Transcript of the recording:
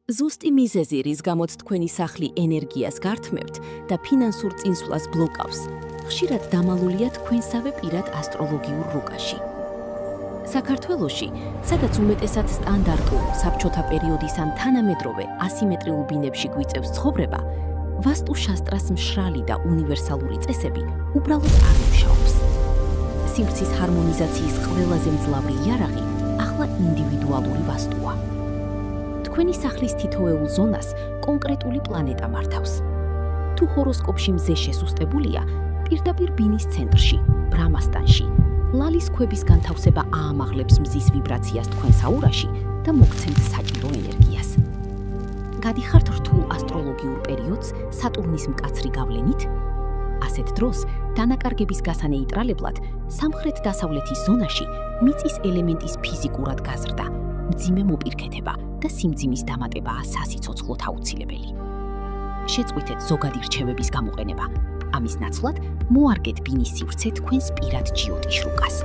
ზუსტი მიზეზი, რის გამოც თქვენი სახლი ენერგიას გართმევთ და ფინანსურ წინსვლას ბლოკავს, ხშირად დამალულია თქვენსავე პირად ასტროლოგიურ რუკაში. საქართველოში, სადაც უმეტესად სტანდარტულ, საბჭოთა პერიოდის ან თანამედროვე ასიმეტრიულ ბინებში გვიწევს ცხოვრება, ვასტუ შასტრას მშრალი და უნივერსალური წესები უბრალოდ არ მუშაობს. სივრცის ჰარმონიზაციის ყველაზე მძლავრი იარაღი ახლა ინდივიდუალური ვასტუა. თქვენი სახლის თითოეულ ზონას კონკრეტული პლანეტა მართავს. თუ ჰოროსკოპში მზე შესუსტებულია, პირდაპირ ბინის ცენტრში, ბრამასტანში, ლალის ქვების განთავსება აამაღლებს მზის ვიბრაციას თქვენს აურაში და მოგცემთ საჭირო ენერგიას. გადიხართ რთულ ასტროლოგიურ პერიოდს სატურნის მკაცრი გავლენით? ასეთ დროს დანაკარგების გასანეიტრალებლად სამხრეთ-დასავლეთის ზონაში მიწის ელემენტის ფიზიკურად გაზრდა, მძიმე მოპირქეთება და სიმძიმის დამატებაა სასიცოცხლოდ აუცილებელი. შეწყვიტეთ ზოგადი რჩევების გამოყენება. ამის ნაცვლად მოარგეთ ბინის სივრცე თქვენს პირად ჯიოტიშ რუკას.